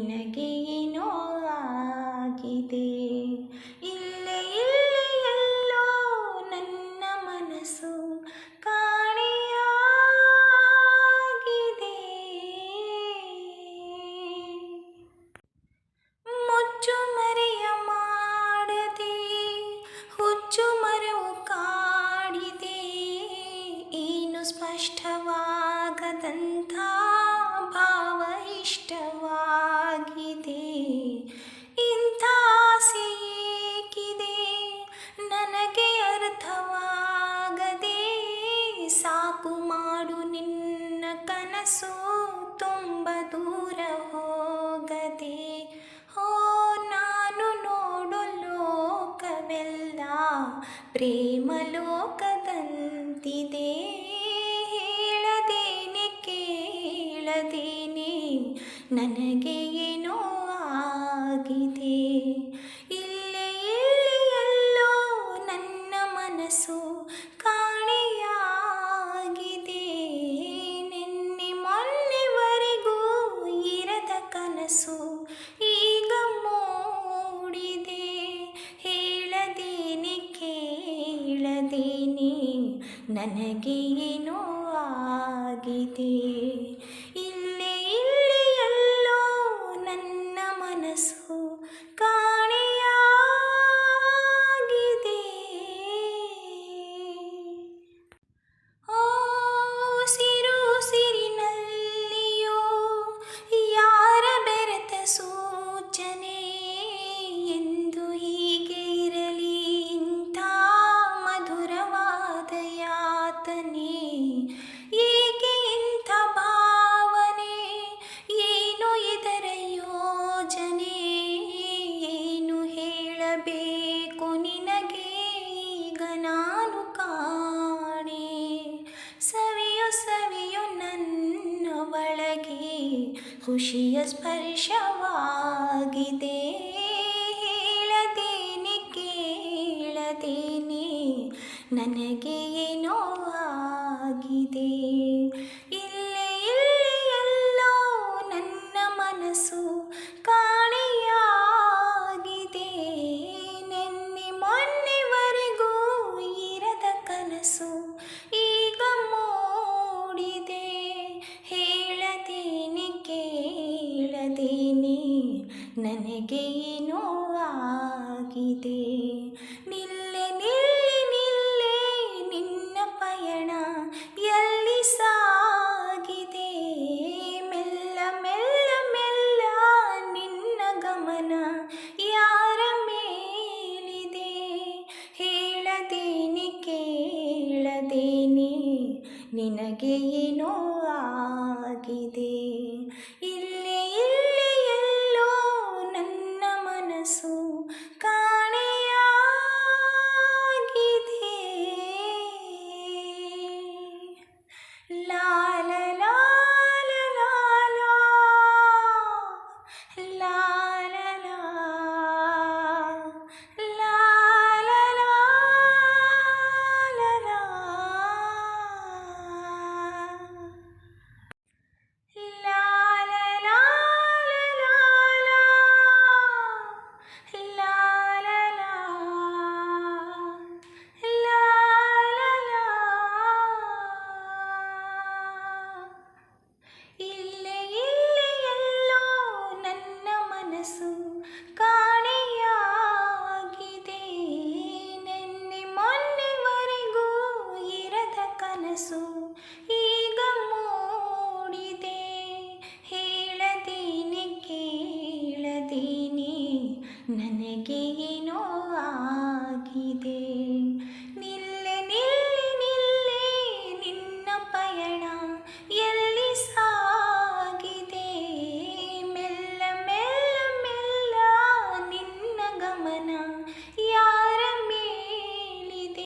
ನಿನಗೆ ಏನೋ ಆಗಿದೆ. ಇಲ್ಲೇ ಇಲ್ಲೇ ಎಲ್ಲೋ ನನ್ನ ಮನಸ್ಸು ಕಾಣೆಯಾಗಿದೆ. ಮುಚ್ಚು ಮರೆಯ ಮಾಡದೆ ಹುಚ್ಚು ಮರವು ಕಾಡಿದೆ. ಏನು ಸ್ಪಷ್ಟವಾಗದಂಥ ಭಾವ ಇಷ್ಟವಾಗಿದೆ. ಇಂಥ ಆಸೆ ಏಕಿದೆ ನನಗೆ ಅರ್ಥವಾಗದೆ. ಸಾಕು ಮಾಡು ನಿನ್ನ ಕನಸು ತುಂಬ ದೂರ ಹೋಗದೆ. ಹೋ ನಾನು ನೋಡು ಲೋಕವೆಲ್ಲ ಪ್ರೇಮ ಲೋಕದಂತಿದೆ. ಹೇಳದೇನೆ ಕೇಳದೇನೆ ನನಗೆ ಏನೋ ಆಗಿದೆ. ಇಲ್ಲೇ ಇಲ್ಲೇ ಎಲ್ಲೋ ನನ್ನ ಮನಸ್ಸು ಕಾಣೆಯಾಗಿದೆ. ನಿನ್ನೆ ಮೊನ್ನೆವರೆಗೂ ಇರದ ಕನಸು ಈಗ ಮೂಡಿದೆ. ಹೇಳದೇನೆ ಕೇಳದೇನೆ ನನಗೆ ಏನೋ ಆಗಿದೆ. ಇಲ್ಲೇ ಇಲ್ಲೇ ಎಲ್ಲೋ ನನ್ನ ಮನಸ್ಸು ಕಾಣೆಯಾಗಿದೆ. ಓ ಸಿರು ಸಿರಿನಲ್ಲಿಯೋ ಯಾರ ಬೆರೆತ ಸೂಚನೆ. ಎಂದು ಹೀಗೆ ಇರಲಿ ಇಂಥ ಮಧುರವಾದ ಯಾತನೆ. ಏಕೆ ಇಂಥ ಭಾವನೆ, ಏನು ಇದರ ಯೋಜನೆ. ಏನು ಹೇಳಬೇಕು ನಿನಗೆ ಈಗ ನಾನು ಕಾಣೆ. ಸವಿಯೋ ಸವಿಯೋ ನನ್ನ ಒಳಗೆ ಖುಷಿಯ ಸ್ಪರ್ಶವಾಗಿದೆ. ಹೇಳದೇನೆ ಕೇಳದೇನೆ ನನಗೆ ಏನೋ ಆಗಿದೆ. ಇಲ್ಲೇ ಇಲ್ಲೇ ಎಲ್ಲೋ ನನ್ನ ಮನಸ್ಸು ಕಾಣೆಯಾಗಿದೆ. ನಿನ್ನೆ ಮೊನ್ನೆವರೆಗೂ ಇರದ ಕನಸು ಈಗ ಮೂಡಿದೆ. ಹೇಳದೇನೆ ಕೇಳದೇನೆ ನನಗೆ ಏನೋ ಆಗಿದೆ. ನಿಲ್ಲೆ ನಿಲ್ಲೆ ನಿಲ್ಲೆ ನಿನ್ನ ಪಯಣ ಎಲ್ಲಿ ಸಾಗಿದೆ. ಮೆಲ್ಲ ಮೆಲ್ಲ ಮೆಲ್ಲ ನಿನ್ನ ಗಮನ ಯಾರ ಮೇಲಿದೆ. ಹೇಳದೇನೆ ಕೇಳದೇನೆ ನಿನಗೆ ಏನೋ ಆಗಿದೆ. ಇಲ್ಲೇ ಇಲ್ಲೇ ಎಲ್ಲೋ ನನ್ನ ಮನಸ್ಸು ಕಾಣೆಯಾಗಿದೆ. ಲಾ ಲಾ ಲಾ ಲಾ ಲಾ ಲಾ ಲಾ ಲಾ ಲಾ ಲಾ ಲಾ ಲಾ ಲಾ. ಲಾ ಲಾ ಲಾ ಲಾ ಲಾ ಲಾ ಲಾ ಲಾ ಲಾ ಲಾ ಲಾ. ಇಲ್ಲೇ ಇಲ್ಲೇ ಎಲ್ಲೋ ನನ್ನ ಮನಸ್ಸು ಕಾಣೆಯಾಗಿದೆ. ನಿನ್ನೆ ಮೊನ್ನೆವರೆಗೂ ಇರದ ಕನಸು ಈಗ ಮೂಡಿದೆ. ಹೇಳದೇನೆ ಕೇಳದೇನೆ ನನಗೆ ಏನೋ ಆಗಿದೆ.